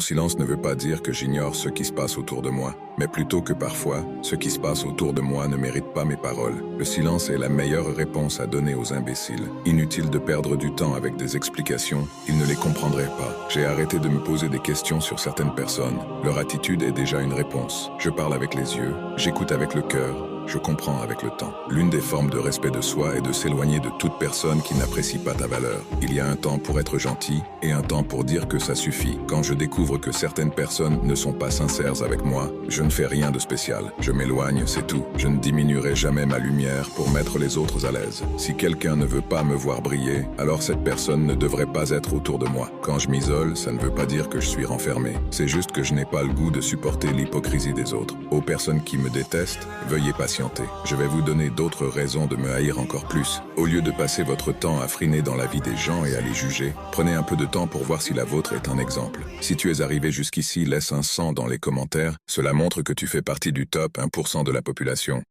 silence ne veut pas dire que j'ignore ce qui se passe autour de moi, mais plutôt que parfois, ce qui se passe autour de moi ne mérite pas mes paroles. Le silence est la meilleure réponse à donner aux imbéciles. Inutile de perdre du temps avec des explications, ils ne les comprendraient pas. J'ai arrêté de me poser des questions sur certaines personnes. Leur attitude est déjà une réponse. Je parle avec les yeux, j'écoute avec le cœur, je comprends avec le temps. L'une des formes de respect de soi est de s'éloigner de toute personne qui n'apprécie pas ta valeur. Il y a un temps pour être gentil et un temps pour dire que ça suffit. Quand je découvre que certaines personnes ne sont pas sincères avec moi, je ne fais rien de spécial. Je m'éloigne, c'est tout. Je ne diminuerai jamais ma lumière pour mettre les autres à l'aise. Si quelqu'un ne veut pas me voir briller, alors cette personne ne devrait pas être autour de moi. Quand je m'isole, ça ne veut pas dire que je suis renfermé. C'est juste que je n'ai pas le goût de supporter l'hypocrisie des autres. Aux personnes qui me détestent, veuillez patienter. Je vais vous donner d'autres raisons de me haïr encore plus. Au lieu de passer votre temps à friner dans la vie des gens et à les juger, prenez un peu de temps pour voir si la vôtre est un exemple. Si tu es arrivé jusqu'ici, laisse un 100 dans les commentaires. Cela montre que tu fais partie du top 1% de la population.